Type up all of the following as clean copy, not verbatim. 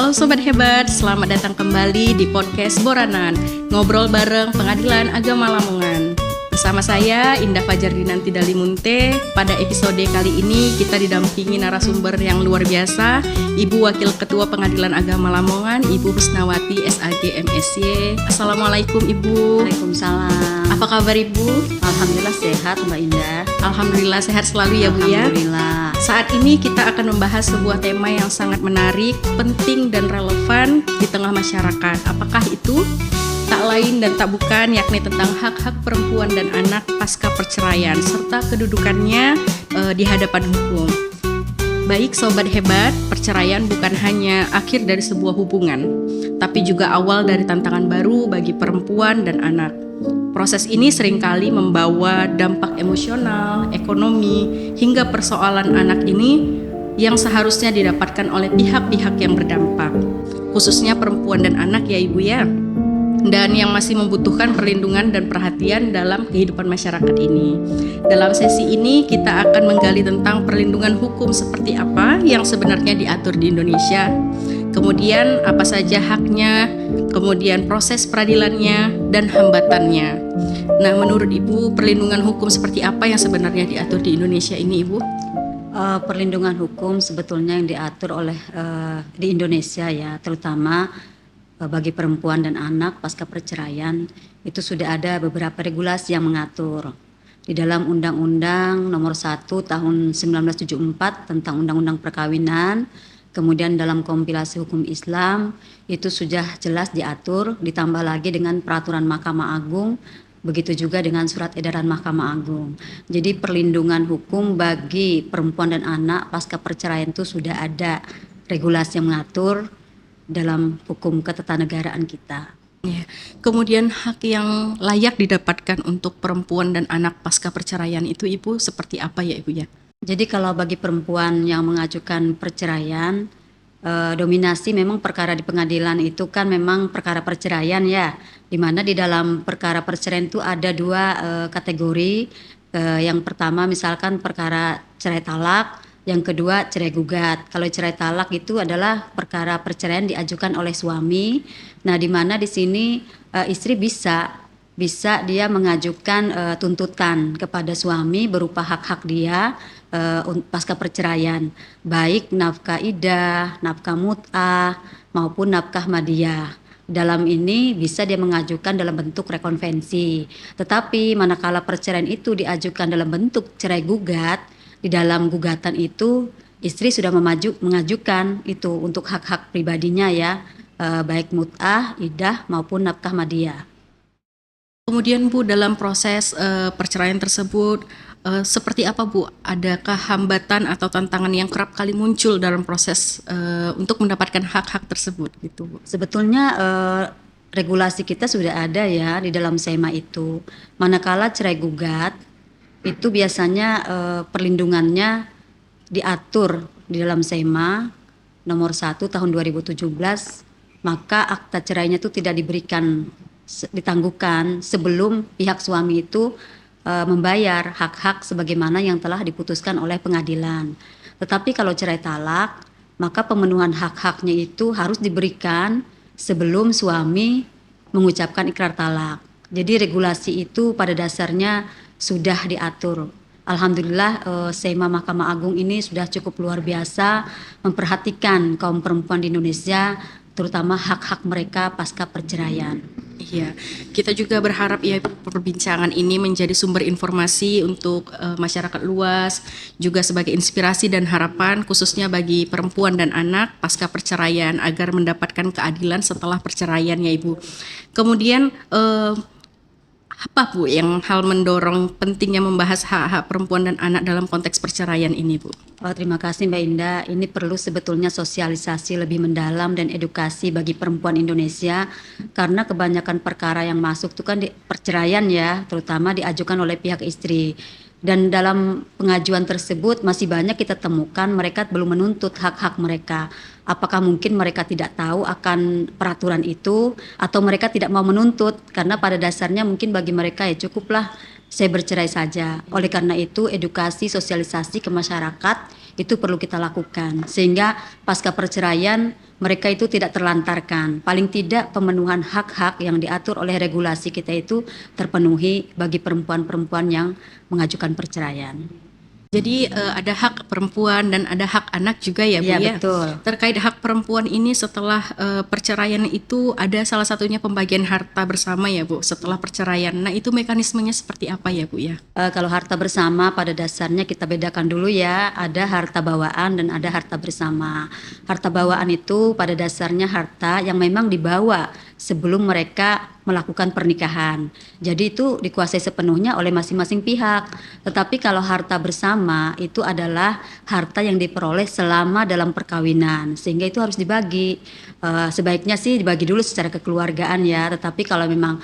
Halo Sobat Hebat, selamat datang kembali di podcast Boranan, ngobrol bareng Pengadilan Agama Lamongan. Bersama saya, Indah Fajar Dinanti Dalimunte. Pada episode kali ini kita didampingi narasumber yang luar biasa, Ibu Wakil Ketua Pengadilan Agama Lamongan, Ibu Husnawati SAG MSy. Assalamualaikum Ibu. Waalaikumsalam. Apa kabar Ibu? Alhamdulillah sehat Mbak Indah. Alhamdulillah sehat selalu ya Bu ya. Alhamdulillah. Saat ini kita akan membahas sebuah tema yang sangat menarik, penting dan relevan di tengah masyarakat. Apakah itu? Tak lain dan tak bukan, yakni tentang hak-hak perempuan dan anak pasca perceraian serta kedudukannya di hadapan hukum. Baik Sobat Hebat, perceraian bukan hanya akhir dari sebuah hubungan, tapi juga awal dari tantangan baru bagi perempuan dan anak. Proses ini seringkali membawa dampak emosional, ekonomi, hingga persoalan anak ini yang seharusnya didapatkan oleh pihak-pihak yang berdampak, khususnya perempuan dan anak ya Ibu ya, dan yang masih membutuhkan perlindungan dan perhatian dalam kehidupan masyarakat ini. Dalam sesi ini kita akan menggali tentang perlindungan hukum seperti apa yang sebenarnya diatur di Indonesia, kemudian apa saja haknya, kemudian proses peradilannya, dan hambatannya. Nah, menurut Ibu, perlindungan hukum seperti apa yang sebenarnya diatur di Indonesia ini, Ibu? Perlindungan hukum sebetulnya yang diatur oleh di Indonesia ya, terutama bagi perempuan dan anak pasca perceraian, itu sudah ada beberapa regulasi yang mengatur. Di dalam Undang-Undang Nomor 1 Tahun 1974 tentang Undang-Undang Perkawinan, kemudian dalam kompilasi hukum Islam itu sudah jelas diatur, ditambah lagi dengan peraturan Mahkamah Agung, begitu juga dengan surat edaran Mahkamah Agung. Jadi perlindungan hukum bagi perempuan dan anak pasca perceraian itu sudah ada regulasi yang mengatur dalam hukum ketatanegaraan kita. Ya. Kemudian hak yang layak didapatkan untuk perempuan dan anak pasca perceraian itu Ibu seperti apa ya Ibu ya? Jadi kalau bagi perempuan yang mengajukan perceraian, dominasi memang perkara di pengadilan itu kan memang perkara perceraian ya, di mana di dalam perkara perceraian itu ada dua kategori. Yang pertama misalkan perkara cerai talak, yang kedua cerai gugat. Kalau cerai talak itu adalah perkara perceraian diajukan oleh suami. Nah, di mana di sini istri bisa dia mengajukan tuntutan kepada suami berupa hak-hak dia pasca perceraian, baik nafkah idah, nafkah mut'ah maupun nafkah madiyah. Dalam ini bisa dia mengajukan dalam bentuk rekonvensi. Tetapi manakala perceraian itu diajukan dalam bentuk cerai gugat, di dalam gugatan itu istri sudah mengajukan itu untuk hak-hak pribadinya ya, baik mut'ah, idah maupun nafkah madiyah. Kemudian Bu, dalam proses perceraian tersebut seperti apa Bu? Adakah hambatan atau tantangan yang kerap kali muncul dalam proses untuk mendapatkan hak-hak tersebut gitu Bu? Sebetulnya regulasi kita sudah ada ya di dalam SEMA itu. Manakala cerai gugat itu biasanya perlindungannya diatur di dalam SEMA nomor 1 tahun 2017, maka akta cerainya itu tidak ditangguhkan sebelum pihak suami itu membayar hak-hak sebagaimana yang telah diputuskan oleh pengadilan. Tetapi kalau cerai talak, maka pemenuhan hak-haknya itu harus diberikan sebelum suami mengucapkan ikrar talak. Jadi regulasi itu pada dasarnya sudah diatur. Alhamdulillah SEMA Mahkamah Agung ini sudah cukup luar biasa memperhatikan kaum perempuan di Indonesia, terutama hak-hak mereka pasca perceraian. Iya, kita juga berharap ya perbincangan ini menjadi sumber informasi untuk masyarakat luas, juga sebagai inspirasi dan harapan khususnya bagi perempuan dan anak pasca perceraian agar mendapatkan keadilan setelah perceraian ya Ibu. Kemudian apa Bu yang hal mendorong pentingnya membahas hak-hak perempuan dan anak dalam konteks perceraian ini Bu? Terima kasih Mbak Indah. Ini perlu sebetulnya sosialisasi lebih mendalam dan edukasi bagi perempuan Indonesia, karena kebanyakan perkara yang masuk itu kan di perceraian ya, terutama diajukan oleh pihak istri. Dan dalam pengajuan tersebut masih banyak kita temukan mereka belum menuntut hak-hak mereka. Apakah mungkin mereka tidak tahu akan peraturan itu, atau mereka tidak mau menuntut karena pada dasarnya mungkin bagi mereka ya cukuplah saya bercerai saja. Oleh karena itu edukasi sosialisasi ke masyarakat itu perlu kita lakukan sehingga pasca perceraian mereka itu tidak terlantarkan. Paling tidak pemenuhan hak-hak yang diatur oleh regulasi kita itu terpenuhi bagi perempuan-perempuan yang mengajukan perceraian. Jadi ada hak perempuan dan ada hak anak juga ya Bu Iya, ya. betul. Terkait hak perempuan ini setelah perceraian itu ada salah satunya pembagian harta bersama ya Bu setelah perceraian. Nah itu mekanismenya seperti apa ya Bu ya? Kalau harta bersama pada dasarnya kita bedakan dulu ya, ada harta bawaan dan ada harta bersama. Harta bawaan itu pada dasarnya harta yang memang dibawa sebelum mereka melakukan pernikahan. Jadi itu dikuasai sepenuhnya oleh masing-masing pihak. Tetapi kalau harta bersama itu adalah harta yang diperoleh selama dalam perkawinan, sehingga itu harus dibagi. Sebaiknya sih dibagi dulu secara kekeluargaan ya. Tetapi kalau memang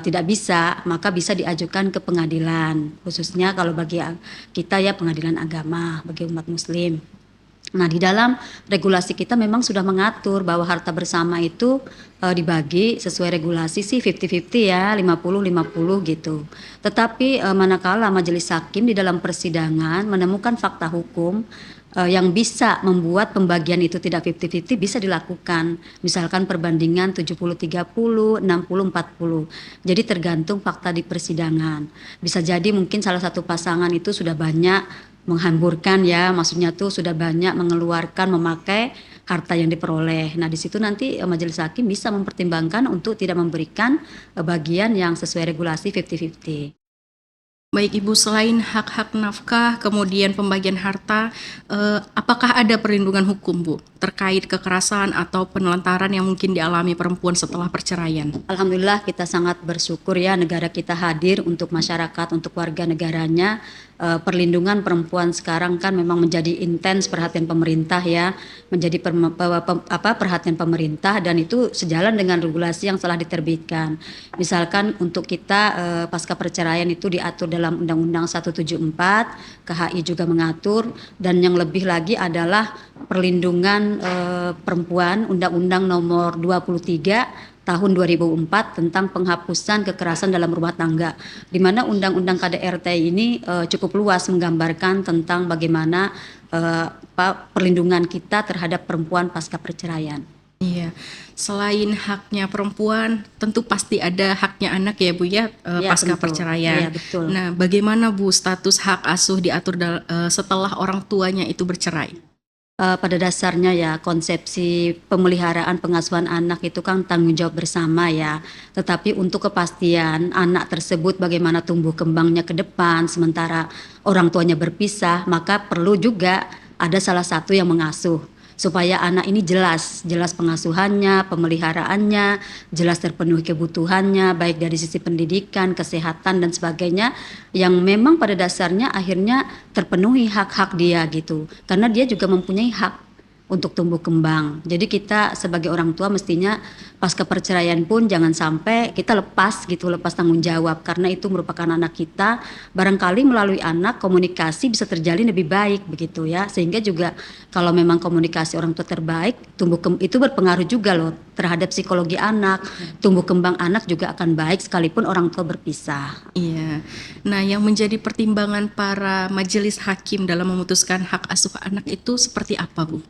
tidak bisa, maka bisa diajukan ke pengadilan. Khususnya kalau bagi kita ya pengadilan agama bagi umat Muslim. Nah, di dalam regulasi kita memang sudah mengatur bahwa harta bersama itu dibagi sesuai regulasi sih 50-50 ya, 50-50 gitu. Tetapi manakala majelis hakim di dalam persidangan menemukan fakta hukum yang bisa membuat pembagian itu tidak 50-50 bisa dilakukan. Misalkan perbandingan 70-30, 60-40. Jadi tergantung fakta di persidangan. Bisa jadi mungkin salah satu pasangan itu sudah banyak menghamburkan ya, maksudnya tuh sudah banyak mengeluarkan memakai harta yang diperoleh. Nah, di situ nanti majelis hakim bisa mempertimbangkan untuk tidak memberikan bagian yang sesuai regulasi 50-50. Baik Ibu, selain hak-hak nafkah, kemudian pembagian harta, apakah ada perlindungan hukum Bu terkait kekerasan atau penelantaran yang mungkin dialami perempuan setelah perceraian? Alhamdulillah kita sangat bersyukur ya negara kita hadir untuk masyarakat, untuk warga negaranya. Perlindungan perempuan sekarang kan memang menjadi intens perhatian pemerintah ya, menjadi perhatian pemerintah dan itu sejalan dengan regulasi yang telah diterbitkan. Misalkan untuk kita pasca perceraian itu diatur dalam Undang-Undang 174, KHI juga mengatur dan yang lebih lagi adalah perlindungan perempuan Undang-Undang nomor 23 tahun 2004 tentang penghapusan kekerasan dalam rumah tangga, di mana Undang-Undang KDRT ini cukup luas menggambarkan tentang bagaimana perlindungan kita terhadap perempuan pasca perceraian. Iya, selain haknya perempuan, tentu pasti ada haknya anak ya Bu ya, Ya, pasca tentu. perceraian. Ya, betul. Nah, bagaimana Bu status hak asuh diatur setelah orang tuanya itu bercerai? Pada dasarnya ya konsepsi pemeliharaan pengasuhan anak itu kan tanggung jawab bersama ya. Tetapi untuk kepastian anak tersebut bagaimana tumbuh kembangnya ke depan sementara orang tuanya berpisah, maka perlu juga ada salah satu yang mengasuh supaya anak ini jelas pengasuhannya, pemeliharaannya, jelas terpenuhi kebutuhannya baik dari sisi pendidikan, kesehatan dan sebagainya yang memang pada dasarnya akhirnya terpenuhi hak-hak dia gitu. Karena dia juga mempunyai hak untuk tumbuh kembang. Jadi kita sebagai orang tua mestinya pasca perceraian pun jangan sampai kita lepas tanggung jawab karena itu merupakan anak kita. Barangkali melalui anak komunikasi bisa terjalin lebih baik begitu ya. Sehingga juga kalau memang komunikasi orang tua terbaik, itu berpengaruh juga loh terhadap psikologi anak. Tumbuh kembang anak juga akan baik sekalipun orang tua berpisah. Iya. Nah, yang menjadi pertimbangan para majelis hakim dalam memutuskan hak asuh anak itu seperti apa Bu?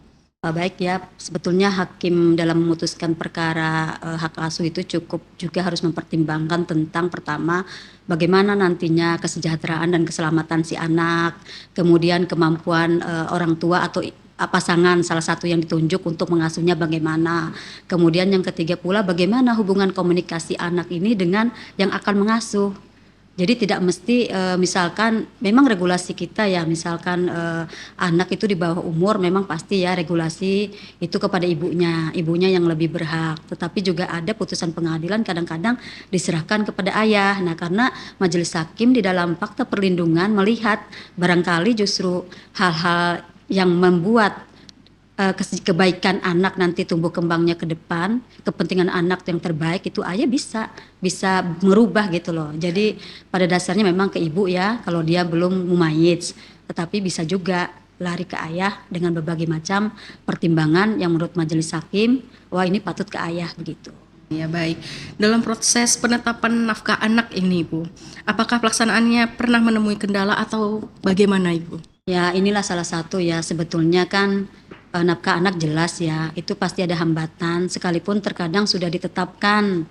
Baik ya, sebetulnya hakim dalam memutuskan perkara hak asuh itu cukup juga harus mempertimbangkan tentang pertama bagaimana nantinya kesejahteraan dan keselamatan si anak, kemudian kemampuan orang tua atau pasangan salah satu yang ditunjuk untuk mengasuhnya bagaimana. Kemudian yang ketiga pula bagaimana hubungan komunikasi anak ini dengan yang akan mengasuh. Jadi tidak mesti misalkan memang regulasi kita ya misalkan anak itu di bawah umur memang pasti ya regulasi itu kepada ibunya yang lebih berhak. Tetapi juga ada putusan pengadilan kadang-kadang diserahkan kepada ayah. Nah karena majelis hakim di dalam fakta perlindungan melihat barangkali justru hal-hal yang membuat kebaikan anak nanti tumbuh kembangnya ke depan, kepentingan anak yang terbaik itu ayah bisa merubah gitu loh. Jadi pada dasarnya memang ke ibu ya kalau dia belum mumayyiz, tetapi bisa juga lari ke ayah dengan berbagai macam pertimbangan yang menurut majelis hakim, wah ini patut ke ayah begitu. Ya baik, dalam proses penetapan nafkah anak ini Ibu, apakah pelaksanaannya pernah menemui kendala atau bagaimana Ibu? Ya, inilah salah satu ya, sebetulnya kan nafkah anak jelas ya, itu pasti ada hambatan sekalipun terkadang sudah ditetapkan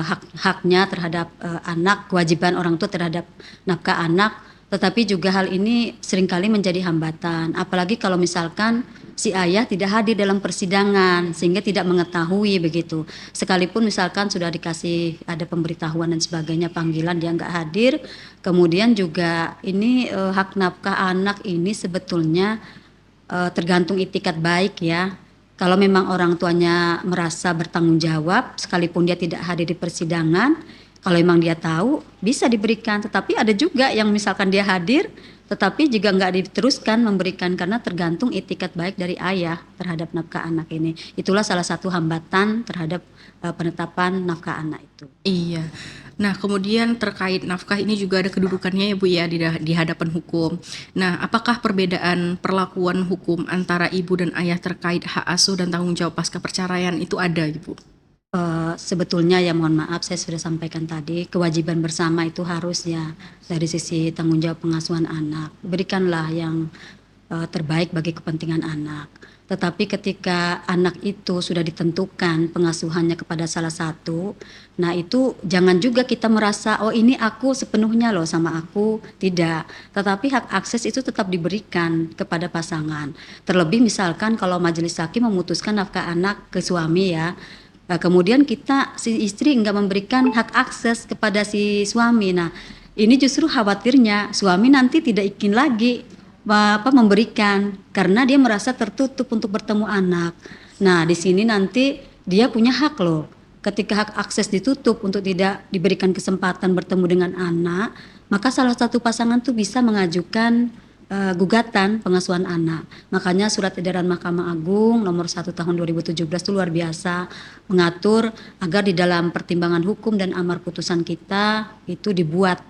hak-haknya terhadap anak, kewajiban orang tua terhadap nafkah anak, tetapi juga hal ini seringkali menjadi hambatan. Apalagi kalau misalkan si ayah tidak hadir dalam persidangan sehingga tidak mengetahui begitu. Sekalipun misalkan sudah dikasih ada pemberitahuan dan sebagainya, panggilan dia nggak hadir. Kemudian juga ini hak nafkah anak ini sebetulnya tergantung itikat baik ya. Kalau memang orang tuanya merasa bertanggung jawab, sekalipun dia tidak hadir di persidangan, kalau memang dia tahu bisa diberikan. Tetapi ada juga yang misalkan dia hadir, tetapi juga nggak diteruskan memberikan karena tergantung itikat baik dari ayah terhadap nafkah anak ini. Itulah salah satu hambatan terhadap penetapan nafkah anak itu. Iya. Nah, kemudian terkait nafkah ini juga ada kedudukannya ya Bu ya di hadapan hukum. Nah, apakah perbedaan perlakuan hukum antara ibu dan ayah terkait hak asuh dan tanggung jawab pasca perceraian itu ada Ibu? Sebetulnya ya mohon maaf saya sudah sampaikan tadi, kewajiban bersama itu harus ya dari sisi tanggung jawab pengasuhan anak. Berikanlah yang terbaik bagi kepentingan anak. Tetapi ketika anak itu sudah ditentukan pengasuhannya kepada salah satu, nah itu jangan juga kita merasa oh ini aku sepenuhnya loh sama aku, tidak. Tetapi hak akses itu tetap diberikan kepada pasangan. Terlebih misalkan kalau majelis hakim memutuskan nafkah anak ke suami ya, kemudian kita si istri nggak memberikan hak akses kepada si suami. Nah, ini justru khawatirnya suami nanti tidak ingin lagi memberikan karena dia merasa tertutup untuk bertemu anak. Nah, di sini nanti dia punya hak loh. Ketika hak akses ditutup untuk tidak diberikan kesempatan bertemu dengan anak, maka salah satu pasangan tuh bisa mengajukan gugatan pengasuhan anak. Makanya surat edaran Mahkamah Agung nomor 1 tahun 2017 itu luar biasa mengatur agar di dalam pertimbangan hukum dan amar putusan kita itu dibuat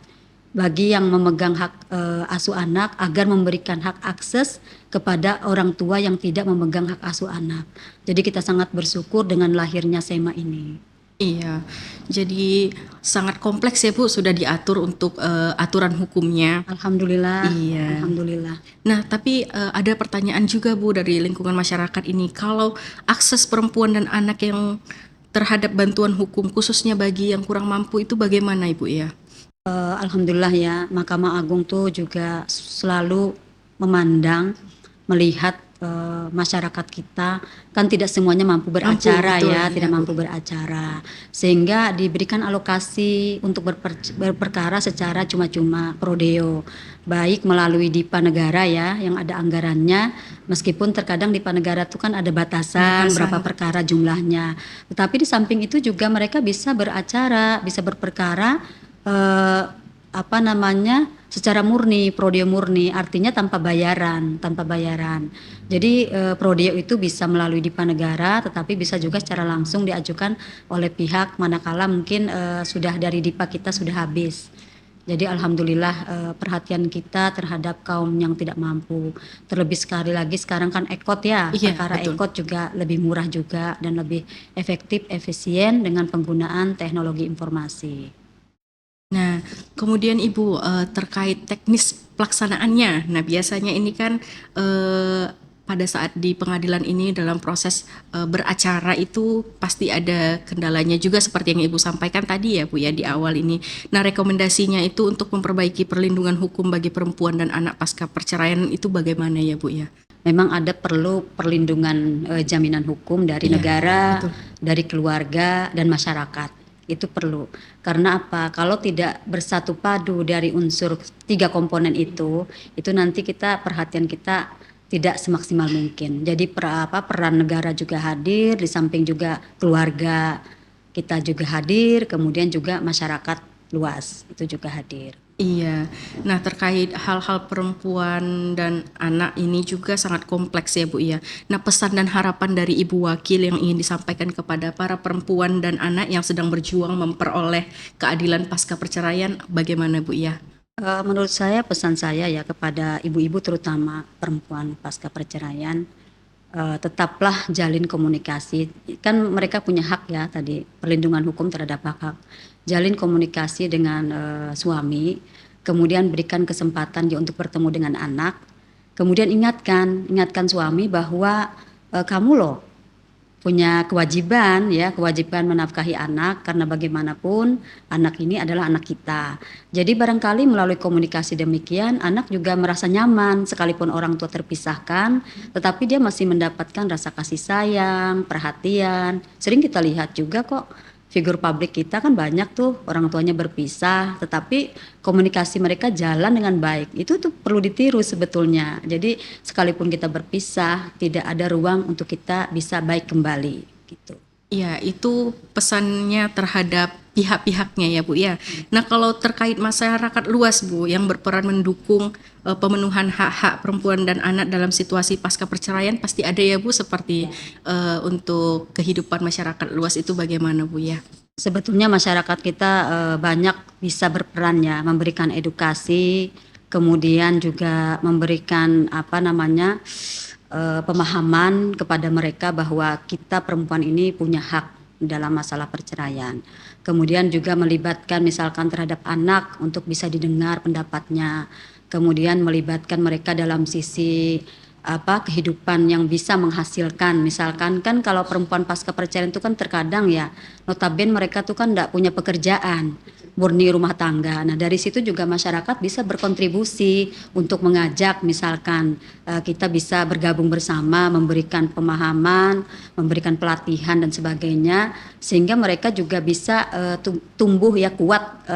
bagi yang memegang hak asuh anak agar memberikan hak akses kepada orang tua yang tidak memegang hak asuh anak. Jadi kita sangat bersyukur dengan lahirnya SEMA ini. Iya, jadi sangat kompleks ya Bu, sudah diatur untuk aturan hukumnya. Alhamdulillah. Iya. Alhamdulillah. Nah, tapi ada pertanyaan juga Bu dari lingkungan masyarakat ini, kalau akses perempuan dan anak yang terhadap bantuan hukum khususnya bagi yang kurang mampu itu bagaimana Ibu ya? Alhamdulillah ya, Mahkamah Agung tuh juga selalu memandang, melihat masyarakat kita kan tidak semuanya mampu beracara Betul, ya, iya, tidak Bu. mampu beracara, sehingga diberikan alokasi untuk berperkara secara cuma-cuma prodeo, baik melalui DIPA negara ya, yang ada anggarannya, meskipun terkadang DIPA negara itu kan ada batasan berapa perkara jumlahnya, tetapi di samping itu juga mereka bisa beracara, bisa berperkara secara murni, prodeo murni, artinya tanpa bayaran. Jadi prodeo itu bisa melalui DIPA negara, tetapi bisa juga secara langsung diajukan oleh pihak manakala mungkin sudah dari DIPA kita sudah habis. Jadi alhamdulillah perhatian kita terhadap kaum yang tidak mampu. Terlebih sekali lagi sekarang kan ekot ya, Iya, perkara betul. ekot juga lebih murah juga dan lebih efektif, efisien dengan penggunaan teknologi informasi. Nah, kemudian Ibu terkait teknis pelaksanaannya. Nah, biasanya ini kan pada saat di pengadilan ini dalam proses beracara itu pasti ada kendalanya juga seperti yang Ibu sampaikan tadi ya Bu ya di awal ini. Nah, rekomendasinya itu untuk memperbaiki perlindungan hukum bagi perempuan dan anak pasca perceraian itu bagaimana ya Bu ya? Memang ada perlu perlindungan jaminan hukum dari Iya, negara, betul. dari keluarga dan masyarakat. Itu perlu. Karena apa? Kalau tidak bersatu padu dari unsur 3 komponen itu nanti perhatian kita tidak semaksimal mungkin. Jadi peran negara juga hadir, di samping juga keluarga kita juga hadir, kemudian juga masyarakat luas itu juga hadir. Iya. Nah, terkait hal-hal perempuan dan anak ini juga sangat kompleks ya Bu ya. Nah, pesan dan harapan dari Ibu Wakil yang ingin disampaikan kepada para perempuan dan anak yang sedang berjuang memperoleh keadilan pasca perceraian bagaimana Bu ya? Menurut saya, pesan saya ya kepada ibu-ibu terutama perempuan pasca perceraian, tetaplah jalin komunikasi. Kan mereka punya hak ya tadi, perlindungan hukum terhadap hak-hak. Jalin komunikasi dengan suami, kemudian berikan kesempatan dia untuk bertemu dengan anak. Kemudian ingatkan suami bahwa kamu loh punya kewajiban menafkahi anak, karena bagaimanapun anak ini adalah anak kita. Jadi barangkali melalui komunikasi demikian anak juga merasa nyaman sekalipun orang tua terpisahkan, tetapi dia masih mendapatkan rasa kasih sayang, perhatian. Sering kita lihat juga kok figur publik kita kan banyak tuh orang tuanya berpisah, tetapi komunikasi mereka jalan dengan baik. Itu tuh perlu ditiru sebetulnya. Jadi sekalipun kita berpisah, tidak ada ruang untuk kita bisa baik kembali gitu. Ya, itu pesannya terhadap pihak-pihaknya ya Bu ya. Nah, kalau terkait masyarakat luas Bu yang berperan mendukung pemenuhan hak-hak perempuan dan anak dalam situasi pasca perceraian, pasti ada ya Bu, seperti untuk kehidupan masyarakat luas itu bagaimana Bu ya? Sebetulnya masyarakat kita banyak bisa berperan ya, memberikan edukasi, kemudian juga memberikan pemahaman kepada mereka bahwa kita perempuan ini punya hak dalam masalah perceraian. Kemudian juga melibatkan misalkan terhadap anak untuk bisa didengar pendapatnya. Kemudian melibatkan mereka dalam sisi kehidupan yang bisa menghasilkan. Misalkan kan kalau perempuan pasca perceraian itu kan terkadang ya notabene mereka tuh kan enggak punya pekerjaan, murni rumah tangga. Nah, dari situ juga masyarakat bisa berkontribusi untuk mengajak, misalkan kita bisa bergabung bersama, memberikan pemahaman, memberikan pelatihan dan sebagainya, sehingga mereka juga bisa tumbuh ya kuat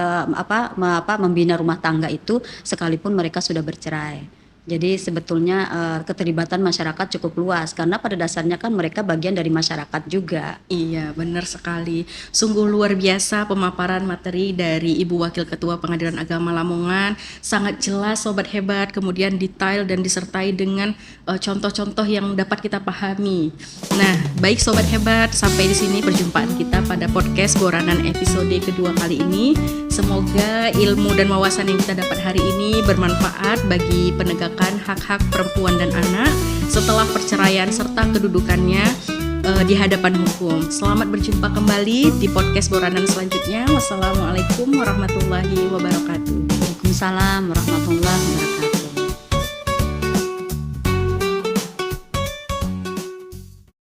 membina rumah tangga itu sekalipun mereka sudah bercerai. Jadi sebetulnya keterlibatan masyarakat cukup luas, karena pada dasarnya kan mereka bagian dari masyarakat juga. Iya, benar sekali. Sungguh luar biasa pemaparan materi dari Ibu Wakil Ketua Pengadilan Agama Lamongan. Sangat jelas Sobat Hebat, kemudian detail dan disertai dengan contoh-contoh yang dapat kita pahami. Nah, baik Sobat Hebat, sampai di sini perjumpaan kita pada podcast Boranan episode kedua kali ini. Semoga ilmu dan wawasan yang kita dapat hari ini bermanfaat bagi penegakan hak-hak perempuan dan anak setelah perceraian serta kedudukannya di hadapan hukum. Selamat berjumpa kembali di podcast Boranan selanjutnya. Wassalamualaikum warahmatullahi wabarakatuh. Waalaikumsalam warahmatullahi wabarakatuh.